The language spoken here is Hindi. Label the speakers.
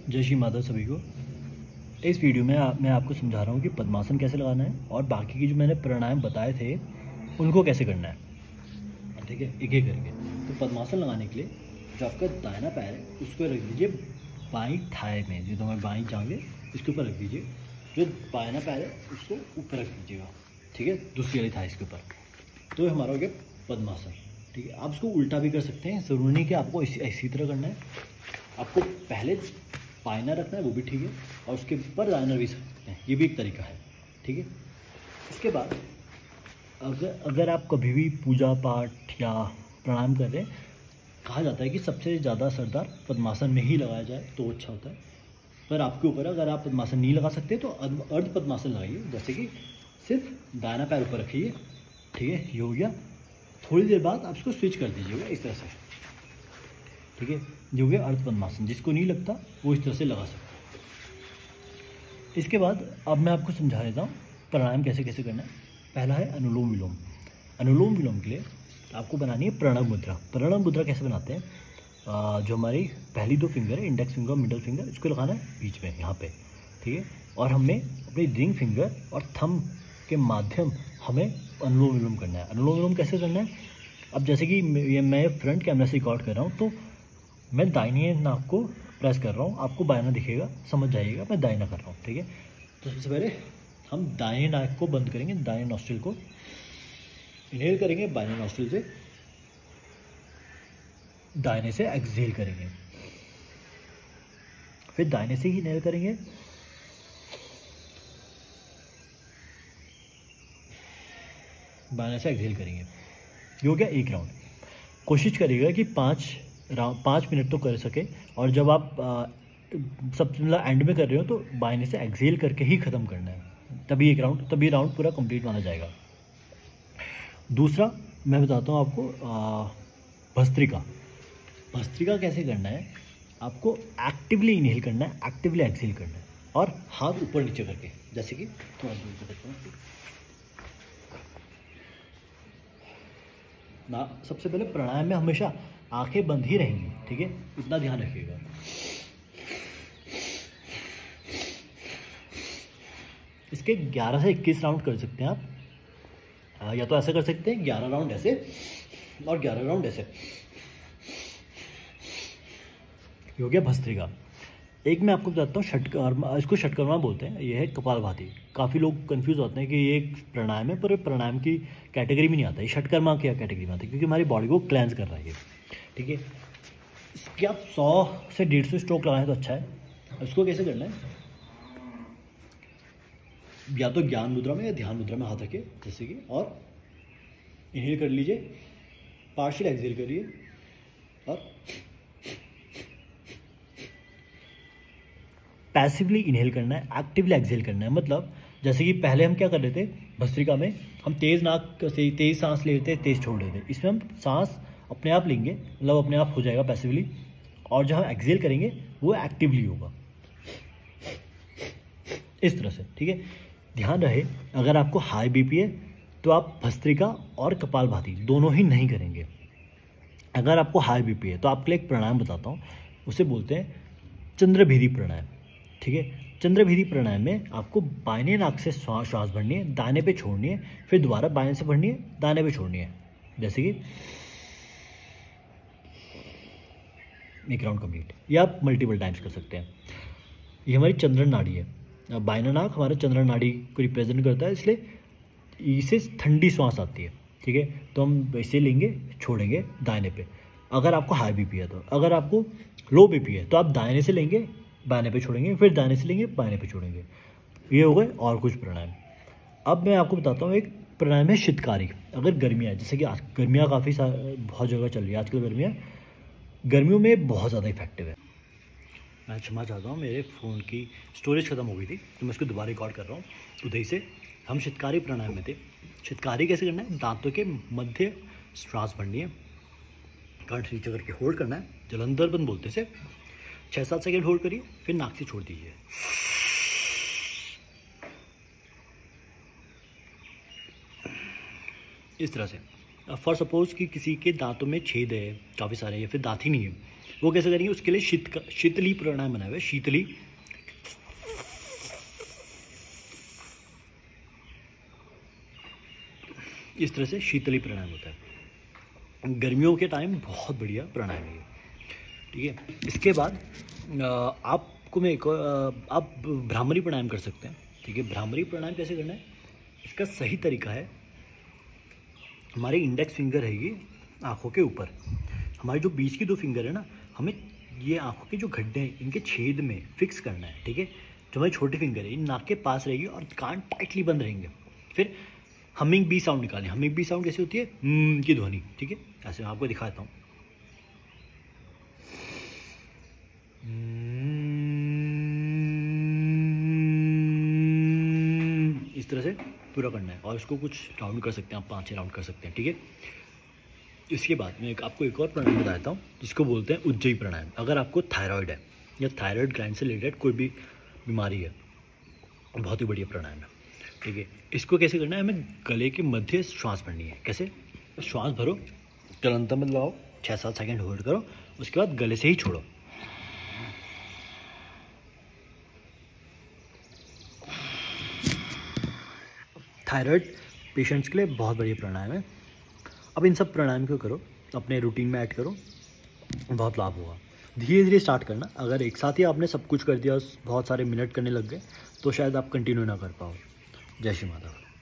Speaker 1: जय श्री माधव सभी को। इस वीडियो में मैं आपको समझा रहा हूँ कि पद्मासन कैसे लगाना है और बाकी की जो मैंने प्राणायाम बताए थे उनको कैसे करना है। ठीक है, एक एक करके। तो पद्मासन लगाने के लिए जो आपका दाहिना पैर है उसको रख दीजिए बाईं थाई में, जो तुम्हारी बाईं जांघें इसके ऊपर रख दीजिए। जो बायाना पैर है उसको ऊपर रख दीजिएगा, ठीक है, दूसरी वाली थाई इसके ऊपर। तो हमारा हो गया पद्मासन। ठीक है, आप इसको उल्टा भी कर सकते हैं, ज़रूरी नहीं कि आपको इसी तरह करना है। आपको पहले बायना रखना है वो भी ठीक है, और उसके ऊपर दायना भी सकते हैं, ये भी एक तरीका है। ठीक है, इसके बाद अगर आप कभी भी पूजा पाठ या प्राणायाम कर रहे हैं, कहा जाता है कि सबसे ज़्यादा असरदार पद्मासन में ही लगाया जाए तो अच्छा होता है। पर आपके ऊपर, अगर आप पद्मासन नहीं लगा सकते तो अर्ध पद्मासन लगाइए, जैसे कि सिर्फ दाहिना पैर ऊपर रखिए। ठीक है, ये हो गया। थोड़ी देर बाद आप इसको स्विच कर दीजिएगा इस तरह से। ठीक है, ये हो गया अर्ध पद्मासन। जिसको नहीं लगता वो इस तरह से लगा सकता है। इसके बाद अब मैं आपको समझा देता हूँ प्राणायाम कैसे कैसे करना है। पहला है अनुलोम विलोम। अनुलोम विलोम के लिए आपको बनानी है प्रणव मुद्रा। प्रणव मुद्रा कैसे बनाते हैं? जो हमारी पहली दो फिंगर है, इंडेक्स फिंगर, मिडल फिंगर, इसको लगाना है बीच में यहाँ पे। ठीक है, और हमें अपनी रिंग फिंगर और थंब के माध्यम हमें अनुलोम विलोम करना है। अनुलोम विलोम कैसे करना है? अब जैसे कि मैं फ्रंट कैमरा से रिकॉर्ड कर रहा हूँ, तो मैं दाहिने नाक को प्रेस कर रहा हूँ, आपको बायाना दिखेगा, समझ जाइएगा मैं दाहिना कर रहा हूँ। ठीक है, तो सबसे पहले हम दाहिने नाक को बंद करेंगे, दाहिने नॉस्ट्रिल को इनहेल करेंगे, बाएं नॉस्ट्रिल से दाहिने से एक्सहेल करेंगे, फिर दाहिने से ही इनहेल करेंगे, बाएं से एक्सहेल करेंगे। ये हो गया एक राउंड। कोशिश करिएगा कि 5 मिनट तो कर सके, और जब आप सब मतलब एंड में कर रहे हो तो बाएं से एक्सहेल करके ही ख़त्म करना है, तभी राउंड पूरा कंप्लीट माना जाएगा। दूसरा मैं बताता हूँ आपको भस्त्रिका। भस्त्रिका कैसे करना है? आपको एक्टिवली इनहेल करना है, एक्टिवली एक्सहेल करना है, और हाथ ऊपर नीचे करके, जैसे कि थोड़ा दूर से देखता हूँ ना। सबसे पहले प्राणायाम में हमेशा आंखें बंद ही रहेंगी, ठीक है, इतना ध्यान रखिएगा। इसके 11 से 21 राउंड कर सकते हैं आप, या तो ऐसा कर सकते हैं 11 राउंड ऐसे और 11 राउंड ऐसे। ये हो गया भस्त्रिका। एक मैं आपको बताता हूँ षटकर्मा, इसको षटकर्मा बोलते हैं। ये है कपालभाति। काफ़ी लोग कंफ्यूज होते हैं कि ये एक प्राणायाम है, पर प्राणायाम की कैटेगरी में नहीं आता, ये षटकर्मा की कैटेगरी में आता है, क्योंकि हमारी बॉडी को क्लेंस कर रहा है ये। ठीक है, इसके आप 100 से 150 स्ट्रोक लगाएं तो अच्छा है। इसको कैसे करना है? या तो ज्ञान मुद्रा में या ध्यान मुद्रा में हाथ रखिए, जैसे कि, और इनहेल कर लीजिए, पार्शियल एक्सहेल करिए, और पैसिवली इनहेल करना है, एक्टिवली एक्सहेल करना है। मतलब जैसे कि पहले हम क्या कर रहे थे भस्त्रिका में, हम तेज़ नाक से तेज़ सांस ले लेते, तेज़ छोड़ लेते। इसमें हम सांस अपने आप लेंगे, मतलब अपने आप हो जाएगा पैसिवली, और जहाँ एक्सहेल करेंगे वो एक्टिवली होगा, इस तरह से। ठीक है, ध्यान रहे, अगर आपको हाई बीपी है तो आप भस्त्रिका और कपालभाति दोनों ही नहीं करेंगे। अगर आपको हाई बीपी है तो आपके लिए एक प्राणायाम बताता हूँ, उसे बोलते हैं चंद्रभेदी प्राणायाम। ठीक है, चंद्रभेदी प्राणायाम में आपको बाएं नाक से श्वास भरनी है, दाहिने पे छोड़नी है, फिर दोबारा बाएं से भरनी है, दाहिने पे छोड़नी है, जैसे कि एक राउंड कंप्लीट, या आप मल्टीपल टाइम्स कर सकते हैं। ये हमारी चंद्र नाड़ी है। बाएं नाक हमारे चंद्र नाड़ी को रिप्रेजेंट करता है, इसलिए इसे ठंडी श्वास आती है। ठीक है, तो हम इसे लेंगे, छोड़ेंगे दाहिने पे, अगर आपको हाई बीपी है तो। अगर आपको लो बीपी है तो आप दाहिने से लेंगे, बाएं पे छोड़ेंगे, फिर दाहिने से लेंगे, बाएं पे छोड़ेंगे। ये हो गए और कुछ प्राणायाम। अब मैं आपको बताता हूँ एक प्राणायाम है शीतकारी। अगर गर्मियाँ है, जैसे कि आज गर्मियाँ बहुत जगह चल रही है आजकल, गर्मियों में बहुत ज़्यादा इफेक्टिव है। मैं क्षमा चाहता हूँ, मेरे फ़ोन की स्टोरेज ख़त्म हो गई थी, तो मैं इसको दोबारा रिकॉर्ड कर रहा हूँ उधर से। हम शीतकारी प्राणायाम में थे। शीतकारी कैसे करना है? दांतों के मध्य श्वास भरनी है, कंठ नीचे करके होल्ड करना है, जलंधर बंद बोलते से 6-7 सेकेंड होल्ड करिए, फिर नाक से छोड़ दीजिए। इस तरह से। फॉर सपोज कि किसी के दांतों में छेद है काफ़ी सारे, या फिर दांत ही नहीं है, वो कैसे करेंगे, उसके लिए शीतली प्राणायाम बनाया हुआ है, शीतली। इस तरह से शीतली प्राणायाम होता है, गर्मियों के टाइम बहुत बढ़िया प्राणायाम है ये, ठीक है। इसके बाद आपको मैं एक आप भ्रामरी प्राणायाम कर सकते हैं, ठीक है। भ्रामरी प्राणायाम कैसे करना है, इसका सही तरीका है, हमारे इंडेक्स फिंगर है ये आँखों के ऊपर, हमारे जो बीच की 2 फिंगर है ना, हमें ये आँखों के जो गड्ढे हैं इनके छेद में फिक्स करना है, ठीक है। जो हमारी छोटी फिंगर है इन नाक के पास रहेगी और कान टाइटली बंद रहेंगे। फिर हमिंग बी साउंड निकालें। हमिंग बी साउंड कैसे होती है, की ध्वनि, ठीक है। ऐसे मैं आपको दिखाता हूँ, इस तरह से पूरा करना है और इसको कुछ राउंड कर सकते हैं आप, 5-6 राउंड कर सकते हैं, ठीक है। इसके बाद मैं आपको एक और प्राणायाम बताता हूँ जिसको बोलते हैं उज्जयी प्राणायाम। अगर आपको थायराइड है या थायराइड ग्लैंड से रिलेटेड कोई भी बीमारी है, बहुत ही बढ़िया प्राणायाम है, ठीक है। इसको कैसे करना है, हमें गले के मध्य श्वास भरनी है। कैसे, श्वास भरो, तुरंत में लगाओ, 6-7 सेकंड होल्ड करो, उसके बाद गले से ही छोड़ो। थायराइड पेशेंट्स के लिए बहुत बढ़िया प्राणायाम है। अब इन सब प्राणायाम को करो, अपने रूटीन में ऐड करो, बहुत लाभ होगा। धीरे धीरे स्टार्ट करना, अगर एक साथ ही आपने सब कुछ कर दिया, बहुत सारे मिनट करने लग गए तो शायद आप कंटिन्यू ना कर पाओ। जय श्री माता।